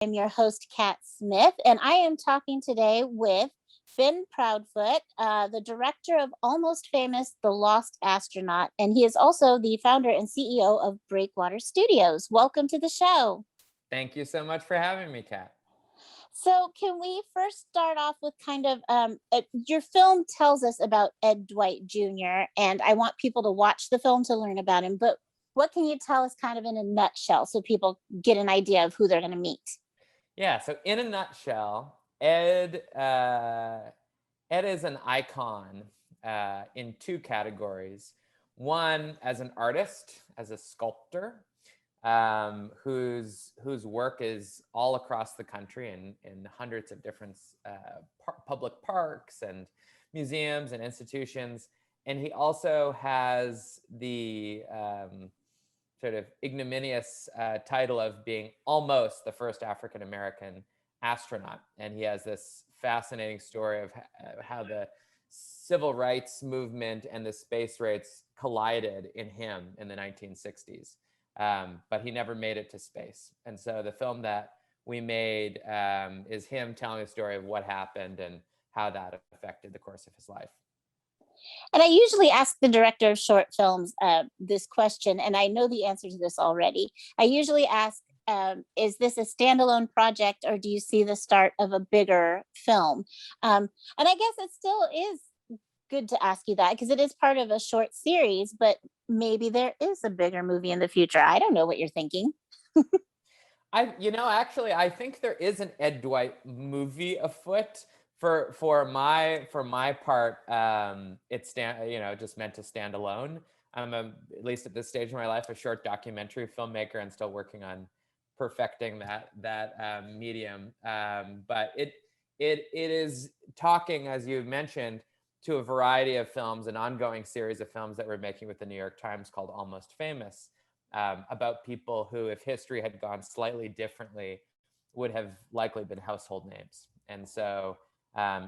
I'm your host, Kat Smith, and I am talking today with Ben Proudfoot, the director of Almost Famous, The Lost Astronaut, and he is also the founder and CEO of Breakwater Studios. Welcome to the show. Thank you so much for having me, Kat. So, can we first start off with kind of your film tells us about Ed Dwight Jr., and I want people to watch the film to learn about him, but what can you tell us kind of in a nutshell so people get an idea of who they're going to meet? Yeah, so in a nutshell, Ed is an icon in two categories. One, as an artist, as a sculptor, whose work is all across the country in hundreds of different public parks and museums and institutions. And he also has the sort of ignominious title of being almost the first African-American astronaut. And he has this fascinating story of how the civil rights movement and the space race collided in him in the 1960s. But he never made it to space. And so the film that we made is him telling the story of what happened and how that affected the course of his life. And I usually ask the director of short films this question, and I know the answer to this already. I usually ask, is this a standalone project or do you see the start of a bigger film? And I guess it still is good to ask you that because it is part of a short series, but maybe there is a bigger movie in the future. I don't know what you're thinking. Actually, I think there is an Ed Dwight movie afoot. For my part, it's just meant to stand alone. I'm at least at this stage of my life a short documentary filmmaker and still working on perfecting that medium. But it is talking, as you mentioned, to a variety of films, an ongoing series of films that we're making with the New York Times called Almost Famous, about people who, if history had gone slightly differently, would have likely been household names. And so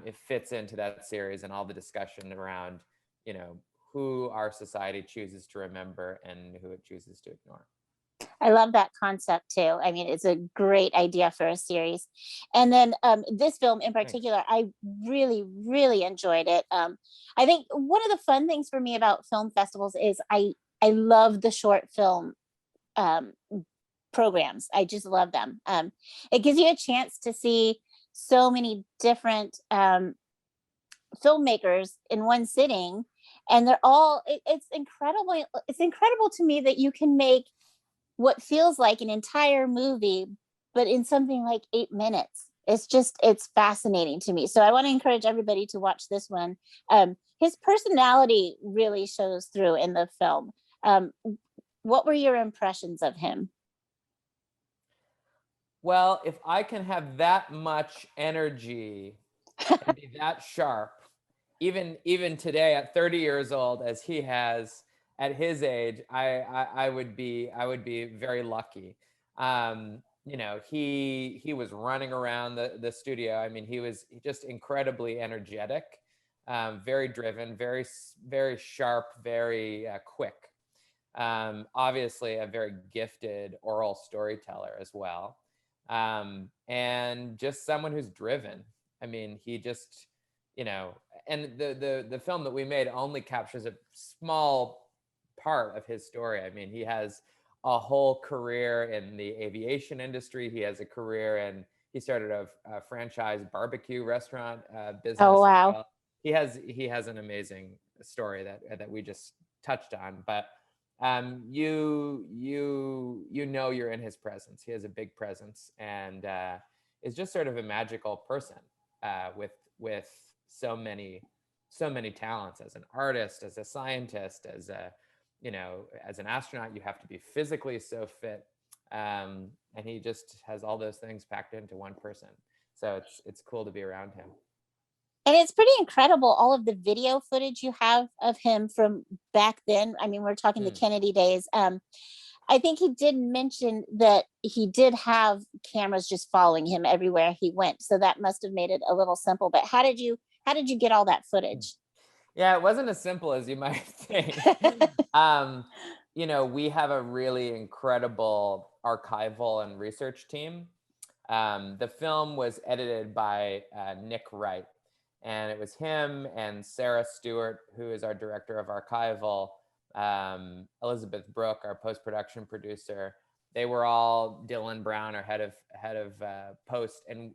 it fits into that series and all the discussion around, who our society chooses to remember and who it chooses to ignore. I love that concept too. I mean, it's a great idea for a series. And then this film in particular, I really, really enjoyed it. I think one of the fun things for me about film festivals is I love the short film programs. I just love them. It gives you a chance to see so many different filmmakers in one sitting, and they're all it's incredible to me that you can make what feels like an entire movie but in something like 8 minutes. It's fascinating to me, so I want to encourage everybody to watch this one. His personality really shows through in the film. What were your impressions of him? Well, if I can have that much energy and be that sharp, even today at 30 years old, as he has at his age, I would be very lucky. He was running around the studio. I mean, he was just incredibly energetic, very driven, very, very sharp, very quick. Obviously a very gifted oral storyteller as well. And just someone who's driven. I mean, he just, and the film that we made only captures a small part of his story. I mean, he has a whole career in the aviation industry. He has a career he started a franchise barbecue restaurant business. Oh, wow. Well. He has an amazing story that we just touched on, but you're in his presence. He has a big presence and is just sort of a magical person with so many talents. As an artist, as a scientist, as an astronaut, you have to be physically so fit, and he just has all those things packed into one person. So it's cool to be around him. And it's pretty incredible, all of the video footage you have of him from back then. I mean, we're talking the Kennedy days. I think he did mention that he did have cameras just following him everywhere he went. So that must have made it a little simple. But how did you get all that footage? Yeah, it wasn't as simple as you might think. We have a really incredible archival and research team. The film was edited by Nick Wright, and it was him and Sarah Stewart, who is our director of archival, Elizabeth Brooke, our post-production producer. They were all, Dylan Brown, our head of post, and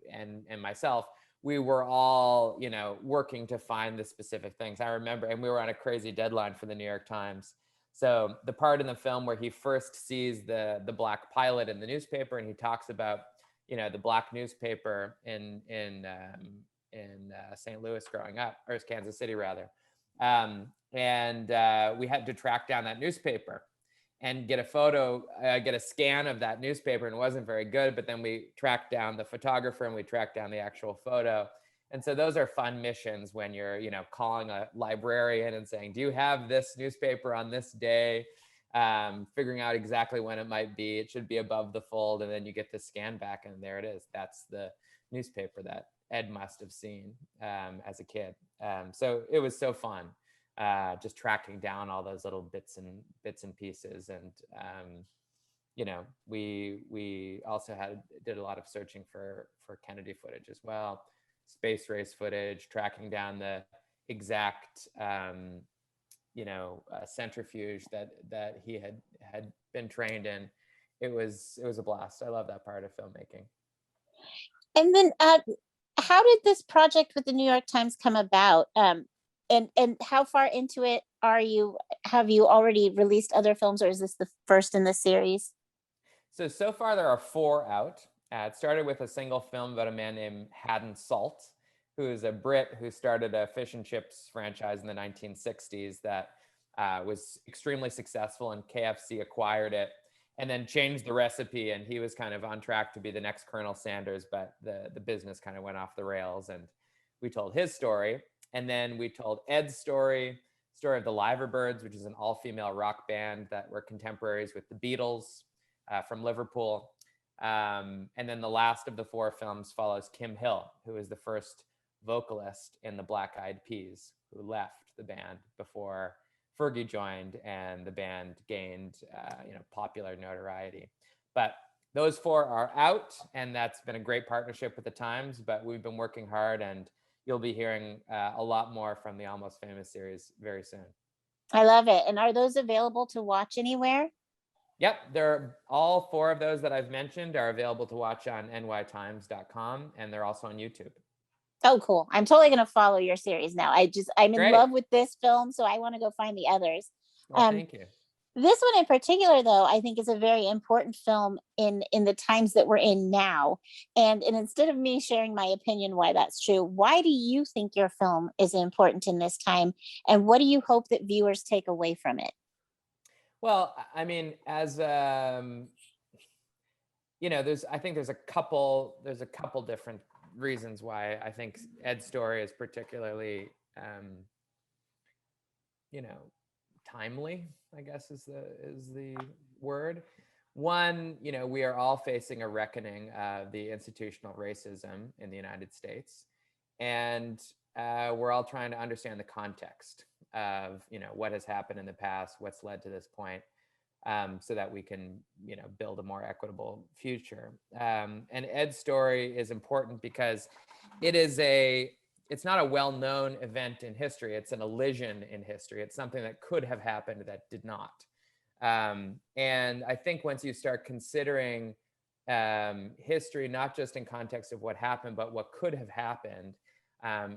myself. We were all, you know, working to find the specific things. I remember, and we were on a crazy deadline for the New York Times. So the part in the film where he first sees the black pilot in the newspaper, and he talks about, you know, the black newspaper in St. Louis growing up, or Kansas City rather, and we had to track down that newspaper and get a photo, get a scan of that newspaper, and it wasn't very good. But then we tracked down the photographer and we tracked down the actual photo. And so those are fun missions when you're, you know, calling a librarian and saying, do you have this newspaper on this day? Figuring out exactly when it might be. It should be above the fold, and then you get the scan back, and there it is. That's the newspaper that Ed must have seen as a kid. So it was so fun, just tracking down all those little bits and pieces. And you know, we also did a lot of searching for Kennedy footage as well, space race footage, tracking down the exact you know, centrifuge that he had been trained in. It was a blast. I love that part of filmmaking. And then how did this project with the New York Times come about? And how far into it are you? Have you already released other films, or is this the first in the series? So far there are 4 out. It started with a single film about a man named Haddon Salt, who is a Brit who started a fish and chips franchise in the 1960s that was extremely successful, and KFC acquired it and then changed the recipe. And he was kind of on track to be the next Colonel Sanders, but the business kind of went off the rails. And we told his story. And then we told Ed's story of the Liverbirds, which is an all-female rock band that were contemporaries with the Beatles from Liverpool. And then the last of the 4 films follows Kim Hill, who is the first vocalist in the Black Eyed Peas, who left the band before Fergie joined and the band gained you know, popular notoriety. But those 4 are out, and that's been a great partnership with the Times. But we've been working hard, and you'll be hearing a lot more from the Almost Famous series very soon. I love it. And are those available to watch anywhere? Yep, they're all 4 of those that I've mentioned are available to watch on nytimes.com, and they're also on YouTube. Oh, cool. I'm totally going to follow your series now. I'm in Great. love with this film, so I want to go find the others. Well, thank you. This one in particular, though, I think is a very important film in the times that we're in now. And instead of me sharing my opinion why that's true, why do you think your film is important in this time? And what do you hope that viewers take away from it? Well, I mean, as you know, I think there's a couple different reasons why I think Ed's story is particularly you know, timely, I guess is the word. One, you know, we are all facing a reckoning of the institutional racism in the United States, and we're all trying to understand the context of, you know, what has happened in the past, what's led to this point, so that we can, you know, build a more equitable future. And Ed's story is important because it's not a well-known event in history. It's an elision in history. It's something that could have happened that did not. And I think once you start considering history, not just in context of what happened, but what could have happened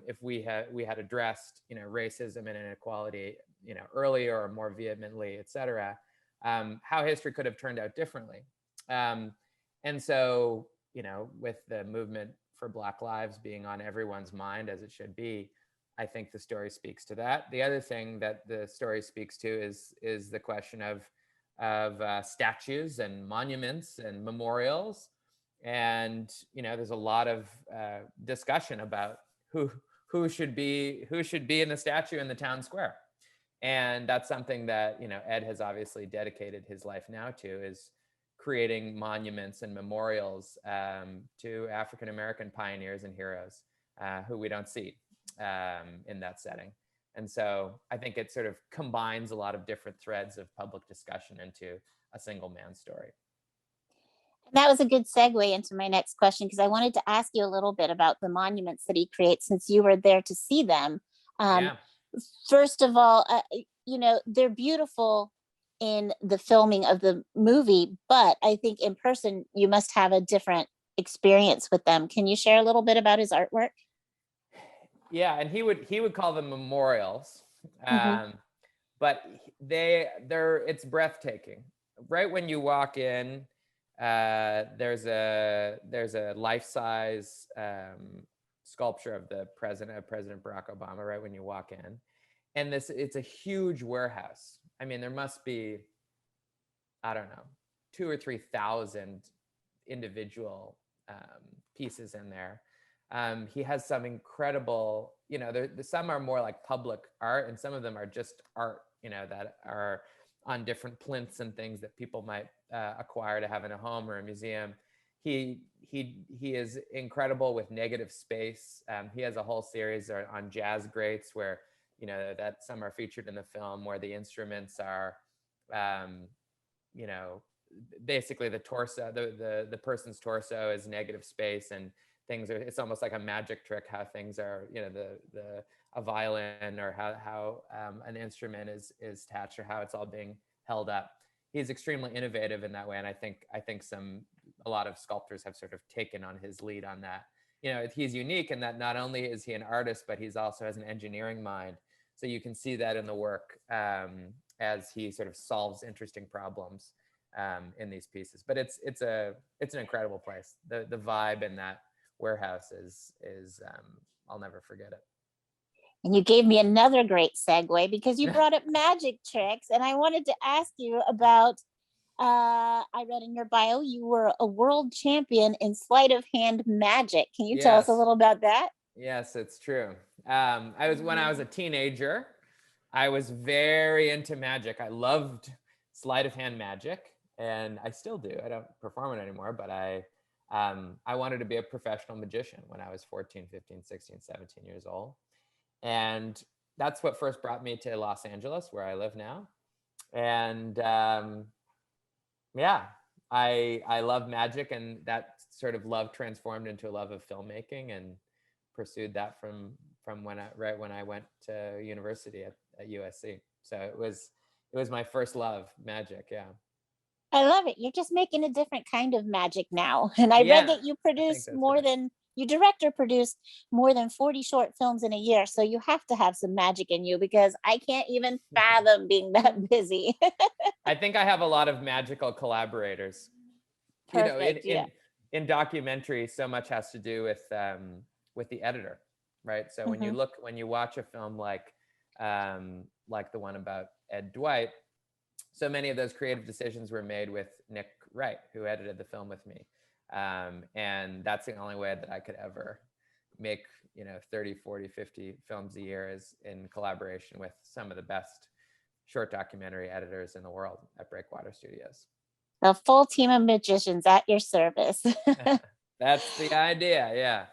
if we had addressed, you know, racism and inequality, you know, earlier or more vehemently, et cetera, how history could have turned out differently. And so, you know, with the movement for Black Lives being on everyone's mind, as it should be, I think the story speaks to that. The other thing that the story speaks to is the question of statues and monuments and memorials. And, you know, there's a lot of discussion about who should be in the statue in the town square. And that's something that, you know, Ed has obviously dedicated his life now to, is creating monuments and memorials to African-American pioneers and heroes who we don't see in that setting. And so I think it sort of combines a lot of different threads of public discussion into a single man's story. That was a good segue into my next question, because I wanted to ask you a little bit about the monuments that he creates, since you were there to see them. Um, Yeah. First of all, they're beautiful in the filming of the movie, but I think in person you must have a different experience with them. Can you share a little bit about his artwork? Yeah, and he would call them memorials. Hmm. Um, but they're it's breathtaking. Right when you walk in, there's a life-size sculpture of the President Barack Obama right when you walk in. And it's a huge warehouse. I mean, there must be, I don't know, 2 or 3 thousand individual pieces in there. He has some incredible, some are more like public art, and some of them are just art, that are on different plinths and things that people might acquire to have in a home or a museum. He is incredible with negative space. He has a whole series on jazz greats where, that some are featured in the film, where the instruments are, um, you know, basically the torso, the person's torso is negative space, and things are, it's almost like a magic trick how things are, the a violin, or how an instrument is attached, or how it's all being held up. He's extremely innovative in that way, and I think a lot of sculptors have sort of taken on his lead on that. He's unique in that not only is he an artist, but he's also has an engineering mind. So you can see that in the work, as he sort of solves interesting problems in these pieces. But it's an incredible place. The vibe in that warehouse is I'll never forget it. And you gave me another great segue, because you brought up magic tricks, and I wanted to ask you about. I read in your bio you were a world champion in sleight of hand magic. Can you tell us a Yes, little about that? yes, it's true. When I was a teenager, I was very into magic. I loved sleight of hand magic, and I still do. I don't perform it anymore, but I wanted to be a professional magician when I was 14, 15, 16, 17 years old. And that's what first brought me to Los Angeles, where I live now. And yeah, I love magic, and that sort of love transformed into a love of filmmaking, and pursued that from when I went to university at USC. So it was my first love, magic. Yeah. I love it. You're just making a different kind of magic now. And I read Yeah, that you I think produce that's more right. than you direct or produce more than 40 short films in a year. So you have to have some magic in you, because I can't even fathom being that busy. I think I have a lot of magical collaborators. You know, in Perfect. Yeah. in in documentary, so much has to do with the editor, right? So Hmm. when you watch a film like the one about Ed Dwight, so many of those creative decisions were made with Nick Wright, who edited the film with me. And that's the only way that I could ever make 30, 40, 50 films a year, is in collaboration with some of the best short documentary editors in the world at Breakwater Studios. A full team of magicians at your service. That's the idea. Yeah.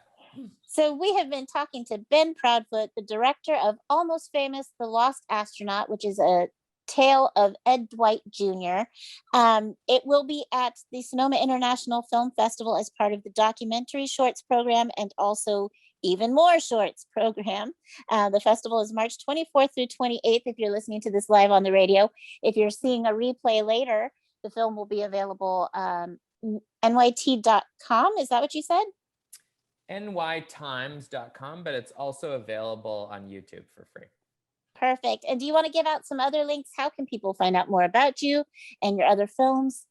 So we have been talking to Ben Proudfoot, the director of Almost Famous, The Lost Astronaut, which is a tale of Ed Dwight Jr. It will be at the Sonoma International Film Festival as part of the documentary shorts program, and also even more shorts program. The festival is March 24th through 28th if you're listening to this live on the radio. If you're seeing a replay later, the film will be available nyt.com. Is that what you said? nytimes.com, but it's also available on YouTube for free. Perfect. And do you want to give out some other links? How can people find out more about you and your other films?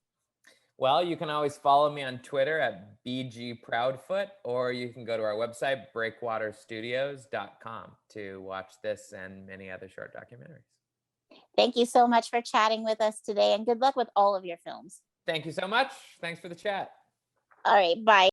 Well, you can always follow me on Twitter at BG Proudfoot, or you can go to our website, breakwaterstudios.com, to watch this and many other short documentaries. Thank you so much for chatting with us today, and good luck with all of your films. Thank you so much. Thanks for the chat. All right. Bye.